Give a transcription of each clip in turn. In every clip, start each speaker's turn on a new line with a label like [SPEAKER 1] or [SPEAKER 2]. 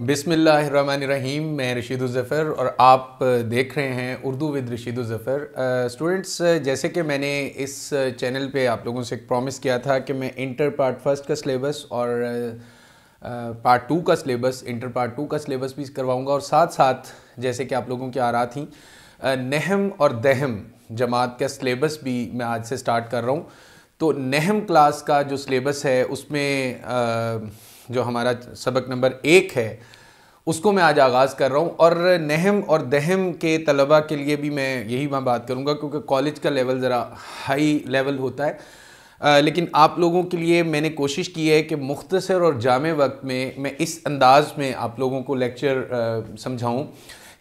[SPEAKER 1] बिस्मिल्लाहिर्रहमानिर्रहीम। मैं रशीद ज़फ़र और आप देख रहे हैं उर्दू विद रशीद ज़फ़र। स्टूडेंट्स, जैसे कि मैंने इस चैनल पे आप लोगों से एक प्रॉमिस किया था कि मैं इंटर पार्ट फर्स्ट का सिलेबस और पार्ट टू का सिलेबस, इंटर पार्ट टू का सिलेबस भी करवाऊंगा और साथ साथ जैसे कि आप लोगों की आरात थी नहम और दहम जमात का सिलेबस भी मैं आज से स्टार्ट कर रहा हूँ। तो नहम क्लास का जो सिलेबस है उसमें जो हमारा सबक नंबर 1 है उसको मैं आज आगाज़ कर रहा हूँ और नहम और दहम के तलबा के लिए भी मैं यही बात करूँगा क्योंकि कॉलेज का लेवल ज़रा हाई लेवल होता है। लेकिन आप लोगों के लिए मैंने कोशिश की है कि मुख्तसर और जामे वक्त में मैं इस अंदाज़ में आप लोगों को लेक्चर समझाऊँ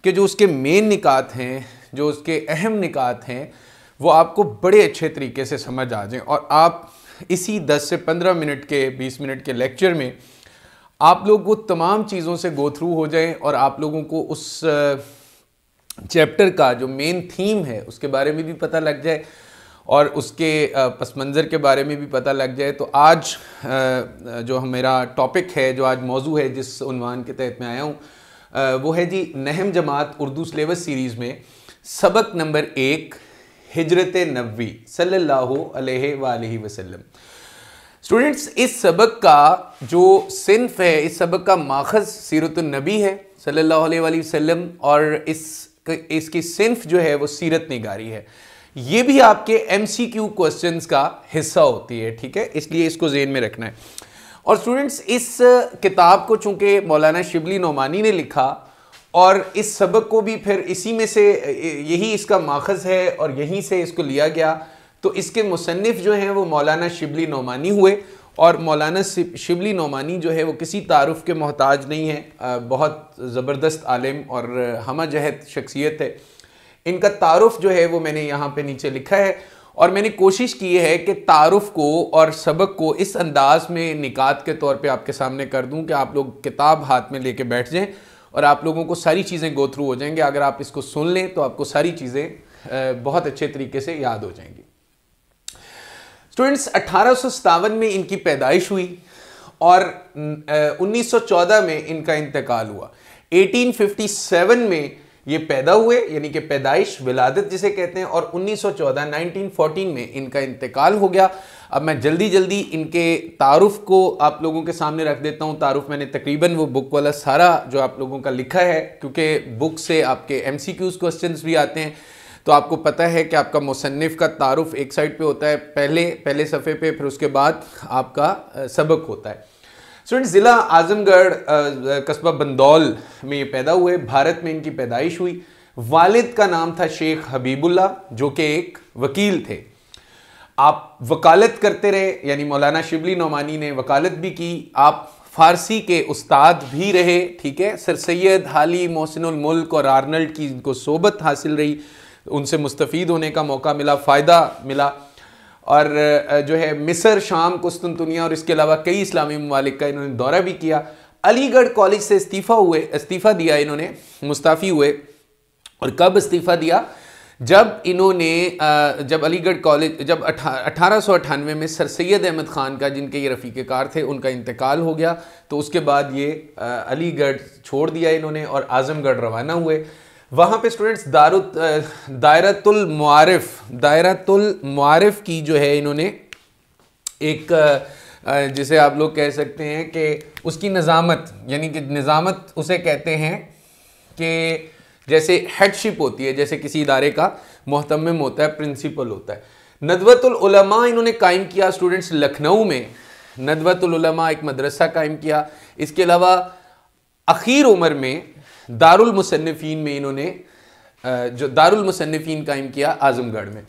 [SPEAKER 1] कि जो उसके मेन निकात हैं, जो उसके अहम निकात हैं, वो आपको बड़े अच्छे तरीके से समझ आ जाएं और आप इसी 10 से 15 मिनट के 20 मिनट के लेक्चर में आप लोग वो तमाम चीज़ों से गो थ्रू हो जाएं और आप लोगों को उस चैप्टर का जो मेन थीम है उसके बारे में भी पता लग जाए और उसके पस मंज़र के बारे में भी पता लग जाए। तो आज जो मेरा टॉपिक है, जो आज मौजू है जिस उन्वान के तहत मैं आया हूँ, वो है जी नहम जमात उर्दू सिलेबस सीरीज़ में सबक नंबर 1 हिजरत नबवी सल्लल्लाहु अलैहि वसल्लम। स्टूडेंट्स, इस सबक का जो सिन्फ है, इस सबक का माखज़ सीरतुन नबी है सल्लल्लाहु अलैहि वसल्लम और इसकी सिन्फ जो है वो सीरत निगारी है। ये भी आपके MCQ क्वेश्चंस का हिस्सा होती है, ठीक है, इसलिए इसको ज़हन में रखना है। और स्टूडेंट्स, इस किताब को चूँकि मौलाना शिबली नोमानी ने लिखा और इस सबक को भी फिर इसी में से यही इसका माखज़ है और यहीं से इसको लिया गया, तो इसके मुसन्निफ़ जो हैं वो मौलाना शिबली नोमानी हुए और मौलाना शिबली नोमानी जो है वो किसी तारुफ़ के मोहताज नहीं है, बहुत ज़बरदस्त आलिम और हमा जहत शख्सियत है। इनका तारुफ़ जो है वो मैंने यहाँ पे नीचे लिखा है और मैंने कोशिश की है कि तारुफ़ को और सबक को इस अंदाज़ में निकात के तौर पे आपके सामने कर दूँ कि आप लोग किताब हाथ में लेके बैठ जाएं और आप लोगों को सारी चीज़ें गो थ्रू हो जाएंगे। अगर आप इसको सुन लें तो आपको सारी चीज़ें बहुत अच्छे तरीके से याद हो जाएंगी। स्टूडेंट्स, 1857 में इनकी पैदाइश हुई और 1914 में इनका इंतकाल हुआ। 1857 में ये पैदा हुए, यानी कि पैदाइश विलादत जिसे कहते हैं, और 1914 में इनका इंतकाल हो गया। अब मैं जल्दी जल्दी इनके तारुफ़ को आप लोगों के सामने रख देता हूँ। तारुफ़ मैंने तकरीबन वो बुक वाला सारा जो आप लोगों का लिखा है, क्योंकि बुक से आपके MCQs क्वेश्चंस भी आते हैं, तो आपको पता है कि आपका मुसन्निफ़ का तारुफ़ एक साइड पे होता है पहले सफ़े पे, फिर उसके बाद आपका सबक होता है। स्टूडेंट, ज़िला आज़मगढ़ कस्बा बंदौल में ये पैदा हुए। भारत में इनकी पैदाइश हुई। वालिद का नाम था शेख हबीबुल्ला, जो कि एक वकील थे। आप वकालत करते रहे, यानी मौलाना शिबली नोमानी ने वकालत भी की। आप फ़ारसी के उस्ताद भी रहे, ठीक है। सर सैयद हाली मोहसिनुल मुल्क और आर्नल्ड की इनको सोबत हासिल रही, उनसे मुस्तफ़ीद होने का मौका मिला, फ़ायदा मिला। और जो है मिस्र, शाम, कुस्तुनतुनिया और इसके अलावा कई इस्लामी ममालिक का इन्होंने दौरा भी किया। अलीगढ़ कॉलेज से इस्तीफ़ा दिया इन्होंने, मुस्ताफ़ी हुए। और कब इस्तीफ़ा दिया? जब इन्होंने जब अलीगढ़ कॉलेज, जब 1898 में सर सैयद अहमद ख़ान का, जिनके ये रफ़ीक़े कार थे, उनका इंतकाल हो गया, तो उसके बाद ये अलीगढ़ छोड़ दिया इन्होंने और आज़मगढ़ रवाना हुए। वहाँ पे स्टूडेंट्स दायरतुल मुआरिफ की जो है इन्होंने एक जिसे आप लोग कह सकते हैं कि उसकी निज़ामत, यानी कि निज़ामत उसे कहते हैं कि जैसे हेडशिप होती है, जैसे किसी इदारे का मोहतमिम होता है, प्रिंसिपल होता है। नदवतुल उलमा इन्होंने कायम किया स्टूडेंट्स लखनऊ में। नदवतुल उलमा एक मदरसा कायम किया। इसके अलावा आखिर उम्र में दारुल मुसन्निफ़ीन में इन्होंने जो दारुल मुसन्निफ़ीन कायम किया आज़मगढ़ में।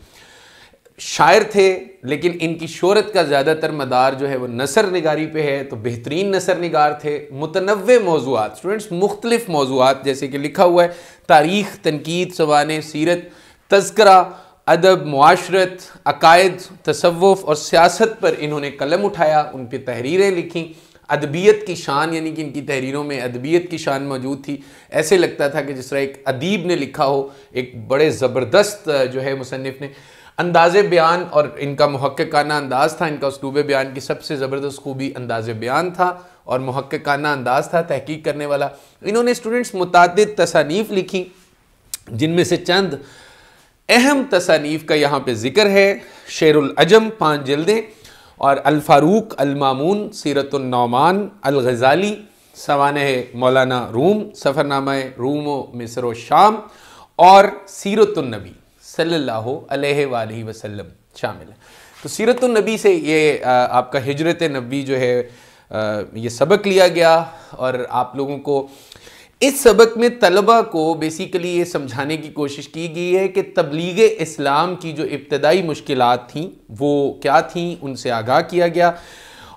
[SPEAKER 1] शायर थे, लेकिन इनकी शोहरत का ज़्यादातर मदार जो है वो नसर निगारी पे है, तो बेहतरीन नसर निगार थे। मुतनव्वे मौज़ूआत स्टूडेंट्स, मुख्तलिफ मौज़ूआत, जैसे कि लिखा हुआ है तारीख़, तनकीद, सवाने, सीरत, तज़किरा, अदब, मुआशरत, अकायद, तसव्वुफ़ और सियासत पर इन्होंने कलम उठाया, उन पर तहरीरें लिखीं। अदबियत की शान, यानी कि इनकी तहरीरों में अदबियत की शान मौजूद थी। ऐसे लगता था कि जिस तरह एक अदीब ने लिखा हो, एक बड़े ज़बरदस्त जो है मुसन्निफ़ ने। अंदाज़े बयान और इनका मुहक्किकाना अंदाज़ था, इनका उसलूब बयान की सबसे ज़बरदस्त खूबी अंदाज़े बयान था और मुहक्किकाना अंदाज़ था, तहकीक करने वाला। इन्होंने स्टूडेंट्स मुतादिद तसानीफ़ लिखी, जिनमें से चंद अहम तसानीफ़ का यहाँ पे ज़िक्र है। शेरुल अजम 5 जिल्दें और अल फ़ारूक अल मामून, सीरतुन नौमान, अल ग़ज़ाली, सवानह मौलाना रूम, सफ़रनामा रूम व मिस्र व शाम और सीरतुन नबी सल्लल्लाहु अलैहि वसल्लम शामिल है। तो सीरतुन नबी से ये आपका हिजरत नबी जो है ये सबक लिया गया और आप लोगों को इस सबक में तलबा को बेसिकली ये समझाने की कोशिश की गई है कि तबलीग इस्लाम की जो इब्तदाई मुश्किलात थीं वो क्या थीं, उनसे आगाह किया गया।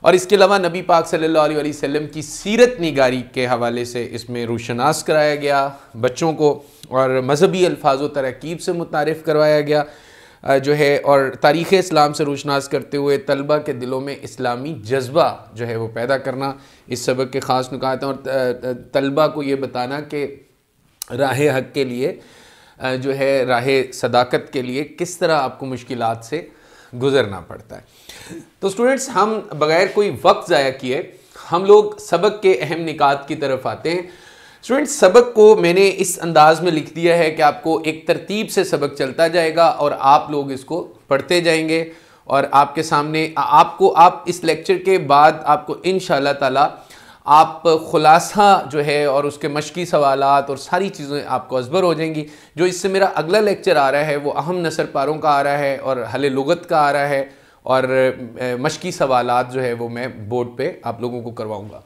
[SPEAKER 1] और इसके अलावा नबी पाक सल्लल्लाहु अलैहि वसल्लम की सीरत निगारी के हवाले से इसमें रोशनास कराया गया बच्चों को, और मजहबी अल्फाज व तरकीब से मुतारिफ़ करवाया गया जो है, और तारीख़ इस्लाम से रोशनास करते हुए तलबा के दिलों में इस्लामी जज्बा जो है वो पैदा करना इस सबक के ख़ास नुकात हैं। और तलबा को ये बताना कि राह हक़ के लिए जो है राह सदाकत के लिए किस तरह आपको मुश्किलात से गुज़रना पड़ता है। तो स्टूडेंट्स, हम बग़ैर कोई वक्त ज़ाया किए हम लोग सबक के अहम निकात की तरफ आते हैं। स्टूडेंट्स, सबक को मैंने इस अंदाज़ में लिख दिया है कि आपको एक तरतीब से सबक चलता जाएगा और आप लोग इसको पढ़ते जाएंगे और आपके सामने आप इस लेक्चर के बाद आपको इंशाअल्लाह ताला आप ख़ुलासा जो है और उसके मशकी सवालात और सारी चीज़ें आपको अज़बर हो जाएंगी। जो इससे मेरा अगला लेक्चर आ रहा है वो अहम नसर पारों का आ रहा है और हले लुगत का आ रहा है और मशकी सवालात जो है वो मैं बोर्ड पे आप लोगों को करवाऊँगा।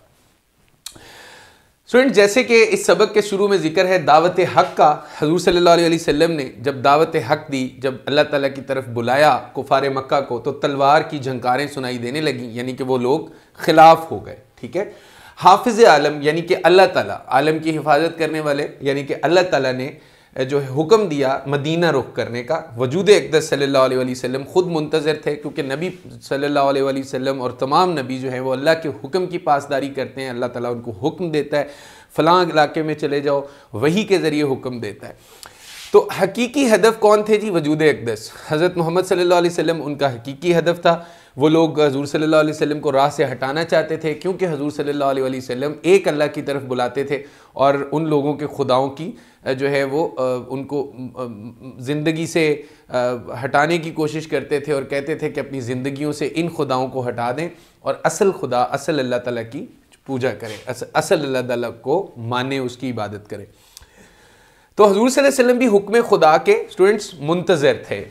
[SPEAKER 1] स्टूडेंट, जैसे कि इस सबक के शुरू में जिक्र है दावत हक़ का, हज़ूर सल्लल्लाहु अलैहि वसल्लम ने जब दावत हक़ दी, जब अल्लाह ताला की तरफ बुलाया कुफ़ार मक्का को, तो तलवार की झंकारें सुनाई देने लगी, यानी कि वो लोग खिलाफ हो गए। ठीक है, हाफिज़ आलम यानी कि अल्लाह ताला, आलम की हिफाजत करने वाले यानी कि अल्लाह ताला ने जो है हुक्म दिया मदीना रुख करने का। वजूद अक़दस सल्लल्लाहु अलैहि वसल्लम ख़ुद मुंतज़िर थे, क्योंकि नबी सल्लल्लाहु अलैहि वसल्लम और तमाम नबी जो हैं वो अल्लाह के हुक्म की पासदारी करते हैं। अल्लाह ताला उनको हुक्म देता है फ़लाँ इलाके में चले जाओ, वही के ज़रिए हुक्म देता है। तो हकीकी हदफ कौन थे जी? वजूद अक़दस, हज़रत मोहम्मद सल्लल्लाहु अलैहि वसल्लम उनका हकीकी हदफ था। वो लोग हज़ूर सल्लल्लाहु अलैहि वसल्लम को राह से हटाना चाहते थे, क्योंकि हज़ूर सल्लल्लाहु अलैहि वसल्लम एक अल्लाह की तरफ बुलाते थे और उन लोगों के खुदाओं की जो है वो उनको ज़िंदगी से हटाने की कोशिश करते थे और कहते थे कि अपनी ज़िंदगियों से इन खुदाओं को हटा दें और असल खुदा असल अल्लाह ताला की पूजा करें, असल अल्लाह ताला को माने, उसकी इबादत करें। तो हज़ूर सल्लल्लाहु अलैहि वसल्लम भी हुक्म खुदा के स्टूडेंट्स मुंतज़िर थे।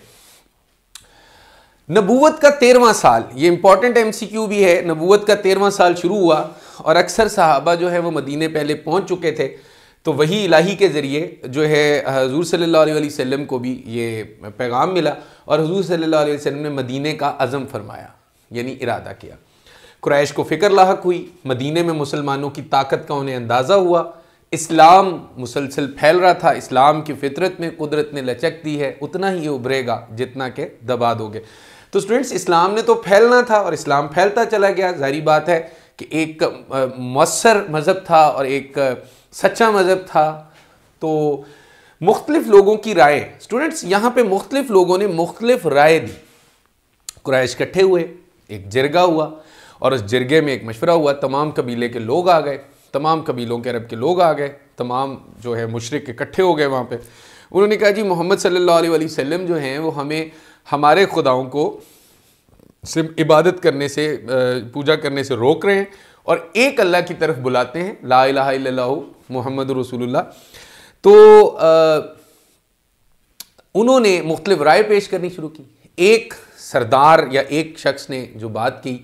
[SPEAKER 1] नबूवत का 13वां साल, ये इंपॉर्टेंट MCQ भी है, नबूवत का 13वां साल शुरू हुआ और अक्सर सहाबा जो है वो मदीने पहले पहुंच चुके थे, तो वही इलाही के ज़रिए जो है हज़ूर सल्लल्लाहु अलैहि वसल्लम को भी ये पैगाम मिला और हज़ूर सल्लल्लाहु अलैहि वसल्लम ने मदीने का अज़म फरमाया, यानी इरादा किया। कुरैश को फ़िक्र लाहक हुई, मदीने में मुसलमानों की ताकत का उन्हें अंदाज़ा हुआ, इस्लाम मुसलसल फैल रहा था, इस्लाम की फितरत में कुदरत ने लचक दी है, उतना ही उभरेगा जितना के दबा दोगे। तो स्टूडेंट्स, इस्लाम ने तो फैलना था और इस्लाम फैलता चला गया। ज़ाहिरी बात है कि एक मौसर मज़हब था और एक सच्चा मज़हब था, तो मुख्तलिफ़ लोगों की राय, स्टूडेंट्स यहाँ पे मुख्तलिफ़ लोगों ने मुख्तलिफ़ राय दी। कुरैश इकट्ठे हुए, एक जिरगा हुआ और उस जिरगे में एक मशवरा हुआ, तमाम कबीले के लोग आ गए, तमाम कबीलों के अरब के लोग आ गए, तमाम जो है मुशरिक इकट्ठे हो गए वहाँ पे। उन्होंने कहा जी मोहम्मद सल्लल्लाहु अलैहि वसल्लम जो हैं वो हमें हमारे खुदाओं को सिर्फ इबादत करने से, पूजा करने से रोक रहे हैं और एक अल्लाह की तरफ बुलाते हैं, ला इलाहा इल्लल्लाहु मुहम्मदुर रसूलुल्लाह। तो उन्होंने मुख्तलिफ राय पेश करनी शुरू की। एक सरदार या एक शख्स ने जो बात की,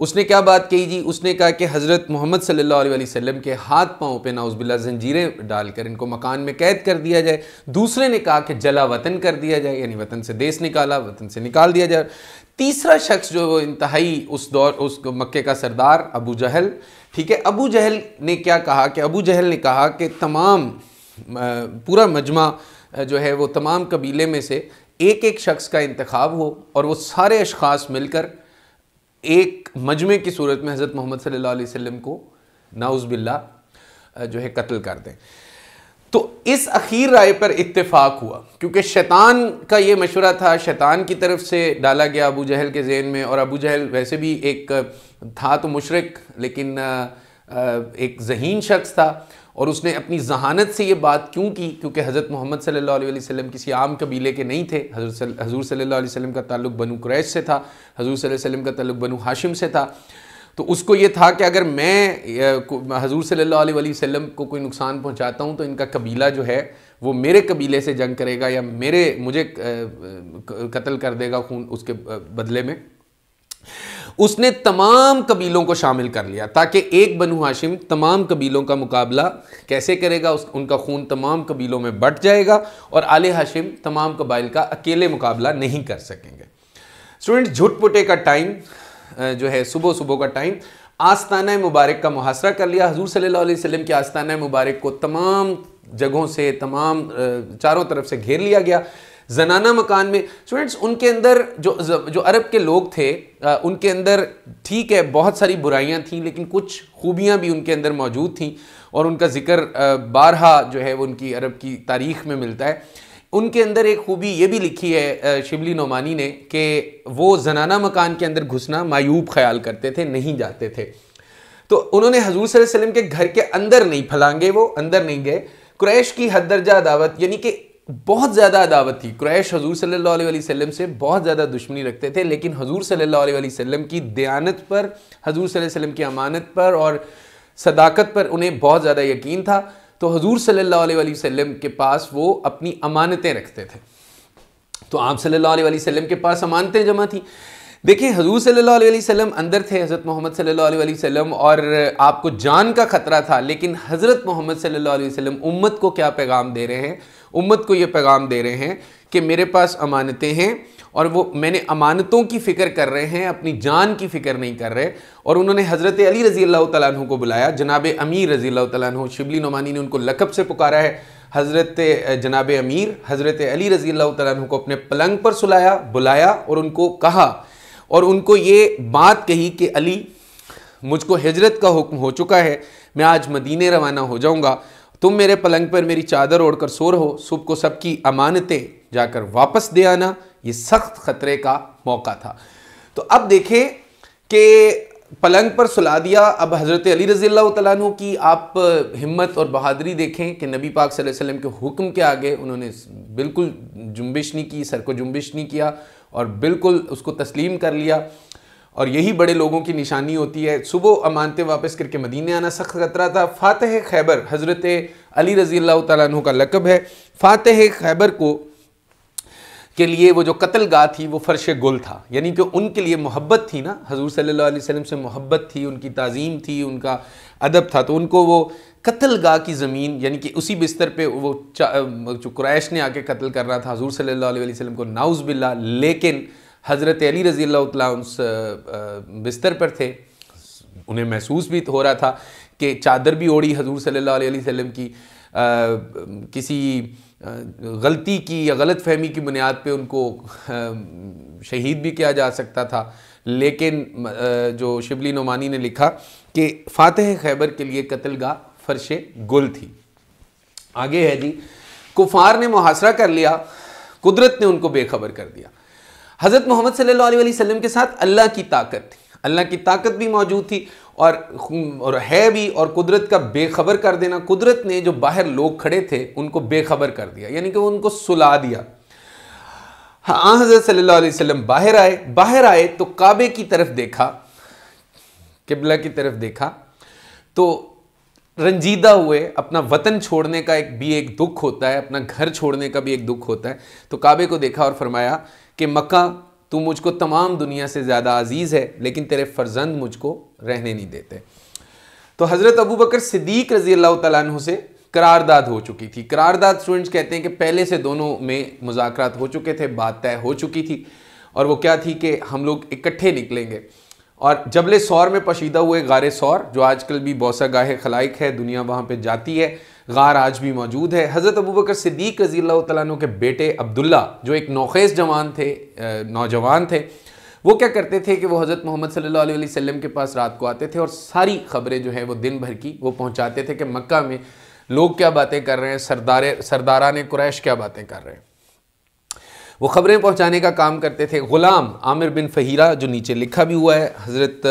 [SPEAKER 1] उसने क्या बात कही जी? उसने कहा कि हज़रत मोहम्मद सल्लल्लाहु अलैहि वसल्लम के हाथ पाँव पे नाउज़ुबिल्लाह ज़ंजीरें डालकर इनको मकान में कैद कर दिया जाए। दूसरे ने कहा कि जला वतन कर दिया जाए, यानी वतन से देश निकाला, वतन से निकाल दिया जाए। तीसरा शख्स जो इंतहाई उस दौर, उस मक्के का सरदार अबू जहल, ठीक है, अबू जहल ने क्या कहा कि अबू जहल ने कहा कि तमाम पूरा मजमा जो है वो तमाम कबीले में से एक एक शख्स का इंतखाब हो और वो सारे अशख़ास मिलकर एक मजमे की सूरत में हज़रत मोहम्मद सल्लल्लाहु अलैहि वसल्लम को नाउज़ बिल्लाह जो है कत्ल कर दें। तो इस अखीर राय पर इत्तेफाक हुआ, क्योंकि शैतान का ये मशवरा था, शैतान की तरफ से डाला गया अबू जहल के ज़हन में। और अबू जहल वैसे भी एक था तो मुशरिक, लेकिन एक ज़हीन शख्स था, और उसने अपनी जहानत से ये बात क्यों की, क्योंकि हज़रत मोहम्मद सल्लल्लाहु अलैहि वसल्लम किसी आम कबीले के नहीं थे। हज़ूर सल्लल्लाहु अलैहि वसल्लम का ताल्लुक़ बनु कुरैश से था, हज़ूर सल्लल्लाहु अलैहि वसल्लम का ताल्लुक़ बनु हाशिम से था। तो उसको ये था कि अगर मैं हज़ूर सल्लल्लाहु अलैहि वसल्लम को कोई नुकसान पहुंचाता हूं तो इनका कबीला जो है वो मेरे कबीले से जंग करेगा या मुझे कत्ल कर देगा खून उसके बदले में। उसने तमाम कबीलों को शामिल कर लिया ताकि एक बनु हाशिम तमाम कबीलों का मुकाबला कैसे करेगा, उनका खून तमाम कबीलों में बट जाएगा और आले हाशिम तमाम कबाइल का अकेले मुकाबला नहीं कर सकेंगे। स्टूडेंट, झुटपुटे का टाइम जो है सुबह सुबह का टाइम, आस्ताना मुबारक का मुहासरा कर लिया। हजूर सल्लल्लाहु अलैहि वसल्लम के आस्ताना मुबारक को तमाम जगहों से, तमाम चारों तरफ से घेर लिया गया। जनाना मकान में स्टूडेंट्स, उनके अंदर जो अरब के लोग थे उनके अंदर ठीक है बहुत सारी बुराइयां थीं, लेकिन कुछ खूबियां भी उनके अंदर मौजूद थीं और उनका जिक्र बारहा जो है वो उनकी अरब की तारीख़ में मिलता है। उनके अंदर एक खूबी ये भी लिखी है शिबली नोमानी ने कि वो जनाना मकान के अंदर घुसना मायूब ख्याल करते थे, नहीं जाते थे। तो उन्होंने हजूर सल्लल्लाहु अलैहि वसल्लम के घर के अंदर नहीं फलांगे, वो अंदर नहीं गए। कुरैश की हद दर्जा अदावत, यानी कि बहुत ज़्यादा अदावत थी। कुरैश हजूर सल्लल्लाहु अलैहि वसल्लम से बहुत ज़्यादा दुश्मनी रखते थे, लेकिन हजूर सल्लल्लाहु अलैहि वसल्लम की दयानत पर, हजूर सल्लल्लाहु अलैहि वसल्लम की अमानत पर और सदाकत पर उन्हें बहुत ज़्यादा यकीन था। तो हजूर सल्लल्लाहु अलैहि वसल्लम के पास वो अपनी अमानतें रखते थे। तो आप सल्लल्लाहु अलैहि वसल्लम के पास अमानतें जमा थी। देखिए, हजूर सल्लल्लाहु अलैहि वसल्लम अंदर थे, हज़रत मोहम्मद सल्लल्लाहु अलैहि वसल्लम, और आपको जान का ख़तरा था, लेकिन हज़रत मोहम्मद सल्लल्लाहु अलैहि वसल्लम उम्मत को क्या पैगाम दे रहे हैं? उम्मत को ये पैगाम दे रहे हैं कि मेरे पास अमानतें हैं और वो मैंने अमानतों की फ़िक्र कर रहे हैं, अपनी जान की फ़िक्र नहीं कर रहे। और उन्होंने हज़रत अली रज़ी अल्लाह तआला अन्हु को बुलाया, जनाब अमीर रज़ी अल्लाह तआला अन्हु। शिबली नोमानी ने उनको लक़ब से पुकारा है, हज़रत जनाब अमीर हज़रत अली रज़ी अल्लाह तआला अन्हु को अपने पलंग पर सुलाया, बुलाया और उनको कहा, और उनको ये बात कही कि अली, मुझको हिजरत का हुक्म हो चुका है, मैं आज मदीने रवाना हो जाऊँगा, तुम मेरे पलंग पर मेरी चादर ओढ़ कर सो रहो, सुबह को सबकी अमानतें जाकर वापस दे आना। ये सख्त ख़तरे का मौका था। तो अब देखें कि पलंग पर सुला दिया। अब हज़रत अली रज़ी अल्लाह तआला अन्हु की आप हिम्मत और बहादुरी देखें कि नबी पाक सल्लल्लाहु अलैहि वसल्लम के हुक्म के आगे उन्होंने बिल्कुल जुम्बिश नहीं की, सर को जुम्बिश नहीं किया और बिल्कुल उसको तस्लीम कर लिया। और यही बड़े लोगों की निशानी होती है। सुबह अमानतें वापस करके मदीने आना सख्त खतरा था। फ़ातिह खैबर हज़रत अली रज़ी अल्लाह तआला अन्हु का लक़ब है। फ़ातिह खैबर को के लिए वो जो कत्ल गाह थी वो फ़र्श गुल था, यानी कि उनके लिए मोहब्बत थी ना, हजूर सल्लल्लाहु अलैहि वसल्लम से मोहब्बत थी, उनकी ताज़ीम थी, उनका अदब था। तो उनको वो कत्ल गाह की ज़मीन, यानी कि उसी बिस्तर पे वो जो कुरैश ने आके कत्ल कर रहा था हजूर सल्लल्लाहु अलैहि वसल्लम को, नाउज़ बिल्लाह, लेकिन हज़रत अली रज़ी अल्लाह तआला उस बिस्तर पर थे। उन्हें महसूस भी हो रहा था कि चादर भी ओढ़ी हजूर सल्लल्लाहु अलैहि वसल्लम की, किसी गलती की या गलत फहमी की बुनियाद पे उनको शहीद भी किया जा सकता था। लेकिन जो शिबली नोमानी ने लिखा कि फ़ातिह खैबर के लिए कत्ल गाह फ़र्श गुल थी। आगे है जी, कुफ़ार ने मुहासरा कर लिया, कुदरत ने उनको बेखबर कर दिया। हज़रत मोहम्मद सल्लल्लाहु अलैहि वसल्लम के साथ अल्लाह की ताकत थी, अल्लाह की ताकत भी मौजूद थी और है भी, और कुदरत का बेखबर कर देना, कुदरत ने जो बाहर लोग खड़े थे उनको बेखबर कर दिया, यानी कि उनको सुला दिया। हाँ, हज़रत सल्लल्लाहु अलैहि वसल्लम बाहर आए तो काबे की तरफ देखा, किबला की तरफ देखा, तो रंजीदा हुए। अपना वतन छोड़ने का एक दुख होता है, अपना घर छोड़ने का भी एक दुख होता है। तो काबे को देखा और फरमाया कि मक्का, तू मुझको तमाम दुनिया से ज़्यादा अजीज़ है, लेकिन तेरे फ़र्जंद मुझको रहने नहीं देते। तो हज़रत अबू बकर सिद्दीक़ रज़ी अल्लाह तआला अन्हु से करारदाद हो चुकी थी। करारदाद स्टूडेंट्स कहते हैं कि पहले से दोनों में मुज़ाकरात हो चुके थे, बात तय हो चुकी थी, और वो क्या थी कि हम लोग इकट्ठे निकलेंगे और जबल सौर में पशीदा हुए। गारे सौर जो आजकल भी बौसा गाहे खलाइक है, दुनिया वहाँ पे जाती है, गार आज भी मौजूद है। हज़रत अबू बकर सिद्दीक़ रज़ी अल्लाह तआला अन्हु के बेटे अब्दुल्ला, जो एक नौखेज़ नौजवान थे, वो क्या करते थे कि वो हज़रत मोहम्मद सल्लल्लाहु अलैहि वसल्लम के पास रात को आते थे और सारी ख़बरें जो है वो दिन भर की वो पहुँचाते थे कि मक्का में लोग क्या बातें कर रहे हैं, सरदारान कुरैश क्या बातें कर रहे हैं। वो खबरें पहुंचाने का काम करते थे। ग़ुलाम आमिर बिन फ़हीरा, जो नीचे लिखा भी हुआ है, हज़रत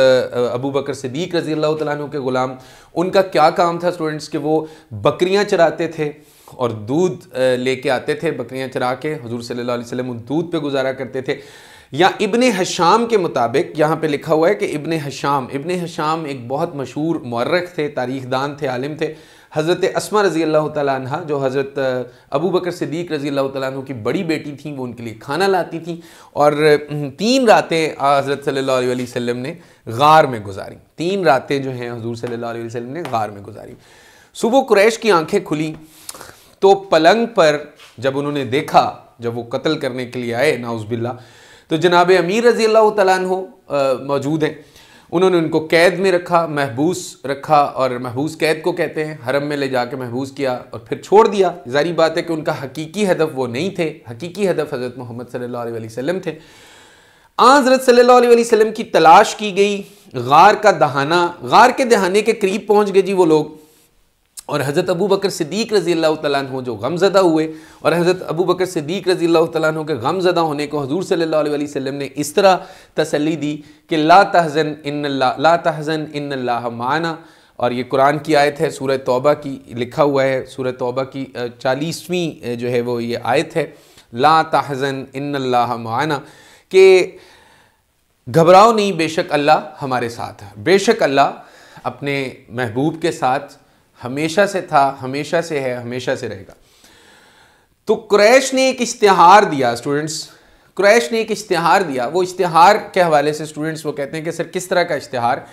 [SPEAKER 1] अबू बकर सिद्दीक़ रज़ी अल्लाह तआला अन्हु के ग़ुलाम, उनका क्या काम था स्टूडेंट्स कि वो बकरियां चराते थे और दूध लेके आते थे। बकरियां चरा के हुज़ूर सल्लल्लाहु अलैहि वसल्लम उन दूध पे गुजारा करते थे। या इब्ने हशाम के मुताबिक यहाँ पे लिखा हुआ है कि इब्ने हशाम एक बहुत मशहूर मुअर्रिख़ थे, तारीख़दान थे, आलिम थे। हज़रत अस्मा रज़ी अल्लाह तआला अन्हा, जो हज़रत अबू बकर सिद्दीक़ रज़ी अल्लाह तआला अन्हु की बड़ी बेटी थी, वो उनके लिए खाना लाती थी। और 3 रातें हज़रत सल्लल्लाहु अलैहि वसल्लम ने गार में गुजारी। 3 रातें जो हैं हुज़ूर सल्लल्लाहु अलैहि वसल्लम ने गार में गुजारी। सुबह कुरैश की आंखें खुली तो पलंग पर जब उन्होंने देखा, जब वो कत्ल करने के लिए आए नाउज़ बिल्लाह, तो जनाब अमीर रज़ी अल्लाह तआला अन्हु मौजूद हैं। उन्होंने उनको कैद में रखा, महबूस रखा, और महबूस कैद को कहते हैं। हरम में ले जाके महबूस किया और फिर छोड़ दिया। ज़ाहिर बात है कि उनका हकीकी हदफ वो नहीं थे, हकीकी हदफ हज़रत मोहम्मद सल्लल्लाहु अलैहि वसल्लम थे। हज़रत सल्लल्लाहु अलैहि वसल्लम की तलाश की गई। गार के दहाने के करीब पहुँच गए जी वो लोग। और हज़रत अबू बकर सिद्दीक़ रज़ी अल्लाह तआला अन्हु जो गमज़दा हुए, और हज़रत अबू बकर सिद्दीक़ रज़ी अल्लाह तआला अन्हु के गमज़दा होने को हुज़ूर सल्लल्लाहु अलैहि वसल्लम ने इस तरह तसल्ली दी कि ला तहज़न इन्नल्लाह माना। और ये कुरान की आयत है, सूरह तौबा की, लिखा हुआ है सूरह तौबा की 40वीं जो है वो ये आयत है, ला तहज़न इन्नल्लाह माना, कि घबराओ नहीं, बेशक अल्लाह हमारे साथ है। बेशक अल्लाह अपने महबूब के साथ हमेशा से था, हमेशा से है, हमेशा से रहेगा। तो कुरैश ने एक इश्तिहार दिया स्टूडेंट्स, कुरैश ने एक इश्तिहार दिया। वो इश्तिहार के हवाले से स्टूडेंट्स वो कहते हैं कि सर किस तरह का इश्तिहार?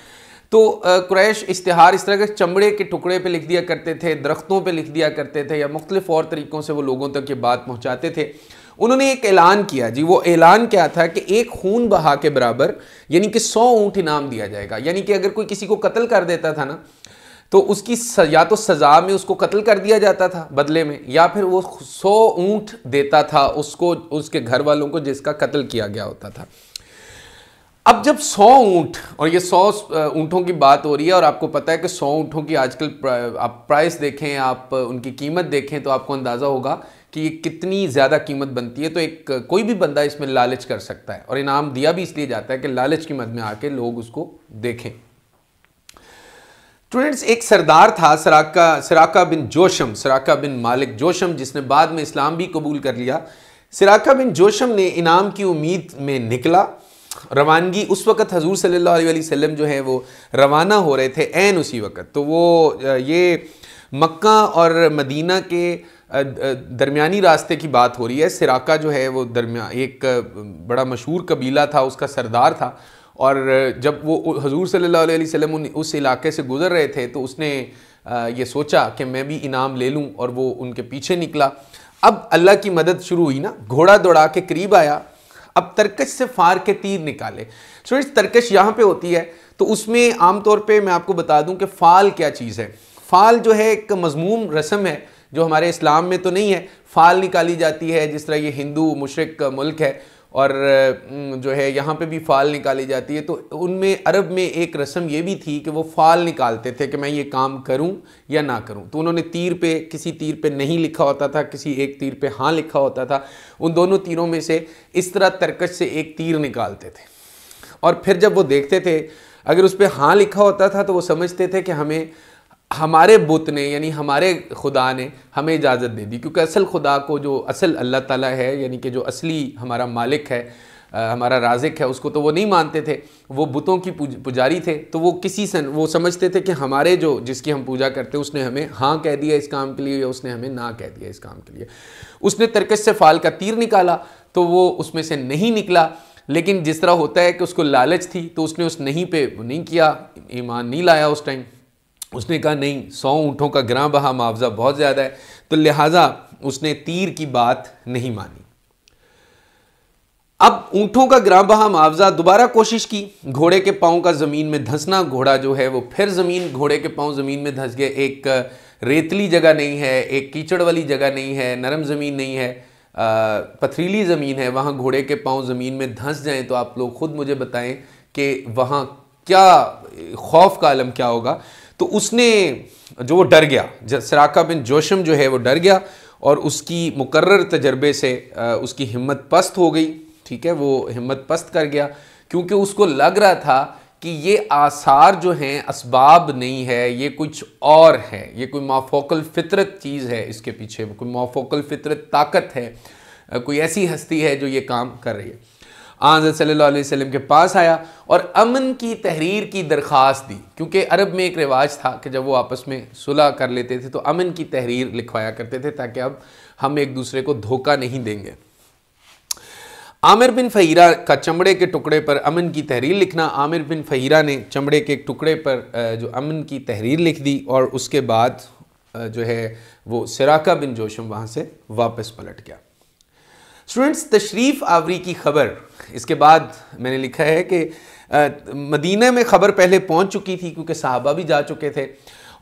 [SPEAKER 1] तो कुरैश इश्तिहार इस तरह के चमड़े के टुकड़े पे लिख दिया करते थे, दरख्तों पे लिख दिया करते थे, या मुख्तलिफ और तरीक़ों से वो लोगों तक ये बात पहुँचाते थे। उन्होंने एक ऐलान किया जी। वो ऐलान क्या था कि एक खून बहा के बराबर, यानी कि 100 ऊँट इनाम दिया जाएगा। यानी कि अगर कोई किसी को कत्ल कर देता था ना, तो उसकी या तो सज़ा में उसको कत्ल कर दिया जाता था बदले में, या फिर वो 100 ऊँट देता था उसको, उसके घर वालों को जिसका कत्ल किया गया होता था। अब जब 100 ऊँट, और ये 100 ऊँटों की बात हो रही है, और आपको पता है कि 100 ऊँटों की आजकल आप प्राइस देखें, आप उनकी कीमत देखें, तो आपको अंदाज़ा होगा कि ये कितनी ज़्यादा कीमत बनती है। तो एक कोई भी बंदा इसमें लालच कर सकता है, और इनाम दिया भी इसलिए जाता है कि लालच की मद में आके लोग उसको देखें। स्टूडेंट्स, एक सरदार था सिराका बिन मालिक जोशम, जिसने बाद में इस्लाम भी कबूल कर लिया। सिराका बिन जोशम ने इनाम की उम्मीद में निकला। रवानगी उस वक़्त हजूर सल्लल्लाहु अलैहि वसल्लम जो है वो रवाना हो रहे थे ऐन उसी वक़्त। तो वो ये मक्का और मदीना के दरमियानी रास्ते की बात हो रही है। सिराका जो है वो एक बड़ा मशहूर कबीला था, उसका सरदार था। और जब वो हजूर सल्लल्लाहु अलैहि वसल्लम उस इलाके से गुज़र रहे थे, तो उसने ये सोचा कि मैं भी इनाम ले लूँ, और वो उनके पीछे निकला। अब अल्लाह की मदद शुरू हुई ना, घोड़ा दौड़ा के करीब आया। अब तरकश से फार के तीर निकाले। सो इस तरकश यहाँ पे होती है, तो उसमें आमतौर पे मैं आपको बता दूँ कि फ़ाल क्या चीज़ है। फ़ाल जो है एक मज़मूम रस्म है, जो हमारे इस्लाम में तो नहीं है। फ़ाल निकाली जाती है, जिस तरह ये हिंदू मुशरिक मुल्क है, और जो है यहाँ पे भी फ़ाल निकाली जाती है। तो उनमें अरब में एक रस्म ये भी थी कि वो फ़ाल निकालते थे कि मैं ये काम करूँ या ना करूँ। तो उन्होंने तीर पे, किसी तीर पे नहीं लिखा होता था, किसी एक तीर पे हाँ लिखा होता था। उन दोनों तीरों में से इस तरह तरकश से एक तीर निकालते थे, और फिर जब वो देखते थे अगर उस पर हाँ लिखा होता था, तो वो समझते थे कि हमें हमारे बुत ने, यानी हमारे खुदा ने हमें इजाज़त दे दी। क्योंकि असल खुदा को, जो असल अल्लाह ताला है, यानी कि जो असली हमारा मालिक है, हमारा राज़िक है, उसको तो वो नहीं मानते थे। वो बुतों की पुजारी थे। तो वो वो समझते थे कि हमारे जिसकी हम पूजा करते हैं, उसने हमें हाँ कह दिया इस काम के लिए, या उसने हमें ना कह दिया इस काम के लिए। उसने तरकश से फ़ाल का तीर निकाला, तो वो उसमें से नहीं निकला। लेकिन जिस तरह होता है कि उसको लालच थी, तो उसने उस नहीं पे नहीं किया, ईमान नहीं लाया उस टाइम। उसने कहा नहीं, 100 ऊँटों का गिरां बहा मुआवजा बहुत ज़्यादा है, तो लिहाजा उसने तीर की बात नहीं मानी। अब ऊँटों का गिरां बहा मुआवजा, दोबारा कोशिश की, घोड़े के पाँव का ज़मीन में धंसना, घोड़ा जो है वो फिर घोड़े के पाँव ज़मीन में धंस गए। एक रेतली जगह नहीं है, एक कीचड़ वाली जगह नहीं है, नरम ज़मीन नहीं है, पथरीली ज़मीन है। वहाँ घोड़े के पाँव ज़मीन में धंस जाएँ तो आप लोग खुद मुझे बताएं कि वहाँ क्या खौफ का आलम क्या होगा। तो उसने जो वो डर गया, सराका बिन जोशम जो है वो डर गया और उसकी मुकर्रर तजर्बे से उसकी हिम्मत पस्त हो गई, ठीक है, वो हिम्मत पस्त कर गया क्योंकि उसको लग रहा था कि ये आसार जो हैं असबाब नहीं है, ये कुछ और है, ये कोई माफोकल फितरत चीज़ है, इसके पीछे कोई माफोकल फितरत ताकत है, कोई ऐसी हस्ती है जो ये काम कर रही है। हज़रत सल्लल्लाहु अलैहि वसल्लम के पास आया और अमन की तहरीर की दरख्वास्त दी, क्योंकि अरब में एक रिवाज था कि जब वो आपस में सुलह कर लेते थे तो अमन की तहरीर लिखवाया करते थे ताकि अब हम एक दूसरे को धोखा नहीं देंगे। आमिर बिन फ़हीरा का चमड़े के टुकड़े पर अमन की तहरीर लिखना, आमिर बिन फ़हीरा ने चमड़े के एक टुकड़े पर जो अमन की तहरीर लिख दी और उसके बाद जो है वो सराका बिन जोशम वहाँ से वापस पलट गया। स्टूडेंट्स, तशरीफ़ आवरी की ख़बर, इसके बाद मैंने लिखा है कि मदीना में ख़बर पहले पहुँच चुकी थी क्योंकि सहाबा भी जा चुके थे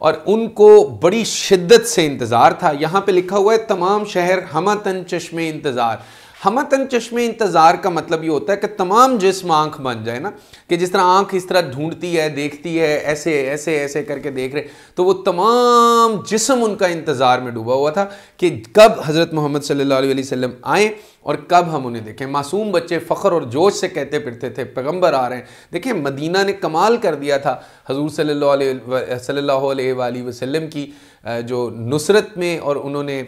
[SPEAKER 1] और उनको बड़ी शिद्दत से इंतज़ार था। यहाँ पे लिखा हुआ है तमाम शहर हमतन चश्मे इंतज़ार। हमतन चश्मे इंतज़ार का मतलब ये होता है कि तमाम जिस्म आँख बन जाए ना, कि जिस तरह आँख इस तरह ढूंढती है, देखती है, ऐसे ऐसे ऐसे करके देख रहे, तो वो तमाम जिस्म उनका इंतज़ार में डूबा हुआ था कि कब हज़रत मोहम्मद सल्लल्लाहु अलैहि वसल्लम आए और कब हम उन्हें देखें। मासूम बच्चे फ़ख्र और जोश से कहते फिरते थे पैगम्बर आ रहे हैं। देखिए, मदीना ने कमाल कर दिया था हज़ूर सल्लल्लाहु अलैहि वसल्लम की जो नुसरत में, और उन्होंने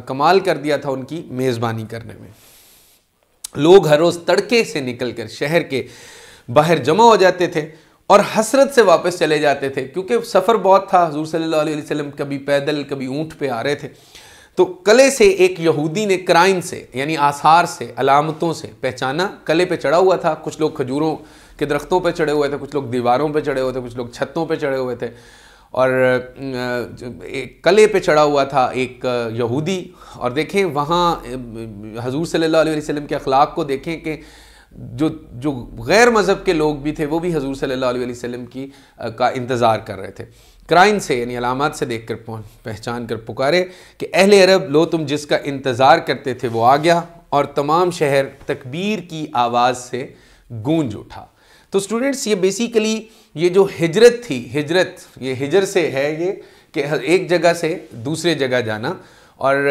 [SPEAKER 1] कमाल कर दिया था उनकी मेज़बानी करने में। लोग हर रोज़ तड़के से निकलकर शहर के बाहर जमा हो जाते थे और हसरत से वापस चले जाते थे क्योंकि सफ़र बहुत था। हुज़ूर सल्लल्लाहु अलैहि वसल्लम कभी पैदल कभी ऊँट पे आ रहे थे। तो कले से एक यहूदी ने क्राइन से यानी आसार से, अलामतों से पहचाना। कले पे चढ़ा हुआ था, कुछ लोग खजूरों के दरख्तों पे चढ़े हुए थे, कुछ लोग दीवारों पे चढ़े हुए थे, कुछ लोग छतों पे चढ़े हुए थे और एक कले पे चढ़ा हुआ था एक यहूदी। और देखें वहाँ हजूर सल्लल्लाहु अलैहि वसल्लम के अखलाक को देखें कि जो गैर मज़हब के लोग भी थे वो भी हजूर सल्लल्लाहु अलैहि वसल्लम की का इंतज़ार कर रहे थे। क्राइन से यानी अलामात से देख कर पहचान कर पुकारे कि अहले अरब, लो तुम जिसका इंतज़ार करते थे वो आ गया, और तमाम शहर तकबीर की आवाज़ से गूंज उठा। तो स्टूडेंट्स, ये बेसिकली ये जो हिजरत थी, हिजरत ये हिजर से है, ये कि एक जगह से दूसरे जगह जाना और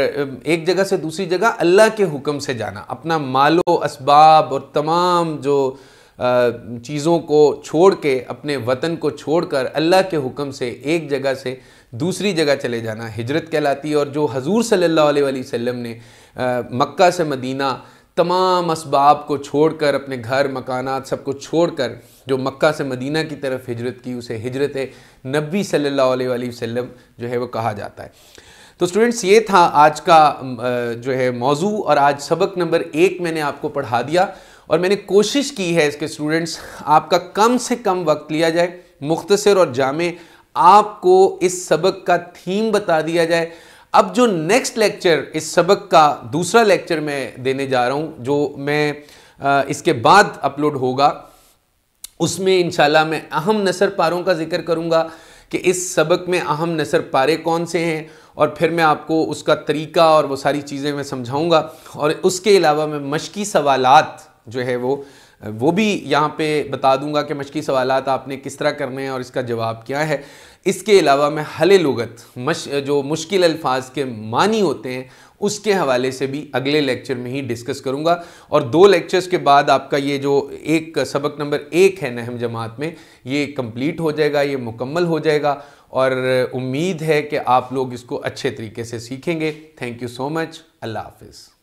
[SPEAKER 1] एक जगह से दूसरी जगह अल्लाह के हुक्म से जाना, अपना मालो असबाब और तमाम जो चीज़ों को छोड़ के, अपने वतन को छोड़कर अल्लाह के हुक्म से एक जगह से दूसरी जगह चले जाना हिजरत कहलाती है। और जो हजूर सल्लल्लाहु अलैहि वसल्लम ने मक्का से मदीना तमाम असबाब को छोड़कर, अपने घर मकानात सबको छोड़कर जो मक्का से मदीना की तरफ हिजरत की, उसे हिजरत नबी सल्लल्लाहु अलैहि वसल्लम जो है वो कहा जाता है। तो स्टूडेंट्स, ये था आज का जो है मौजू, और आज सबक नंबर 1 मैंने आपको पढ़ा दिया और मैंने कोशिश की है इसके स्टूडेंट्स आपका कम से कम वक्त लिया जाए, मुख्तसर और जामे आपको इस सबक का थीम बता दिया जाए। अब जो नेक्स्ट लेक्चर, इस सबक का दूसरा लेक्चर मैं देने जा रहा हूँ, जो मैं इसके बाद अपलोड होगा, उसमें इंशाल्लाह मैं अहम नसर पारों का जिक्र करूँगा कि इस सबक में अहम नसर पारे कौन से हैं, और फिर मैं आपको उसका तरीका और वो सारी चीज़ें मैं समझाऊँगा। और उसके अलावा मैं मशकी सवालात जो है वो भी यहाँ पे बता दूंगा कि मशकी सवालात आपने किस तरह करने हैं और इसका जवाब क्या है। इसके अलावा मैं हले लुगत, जो मुश्किल अल्फाज के मानी होते हैं, उसके हवाले से भी अगले लेक्चर में ही डिस्कस करूंगा। और 2 लेक्चर्स के बाद आपका ये जो एक सबक नंबर 1 है नहम जमात में, ये कंप्लीट हो जाएगा, ये मुकम्मल हो जाएगा, और उम्मीद है कि आप लोग इसको अच्छे तरीके से सीखेंगे। Thank you so much. Allah हाफिज़।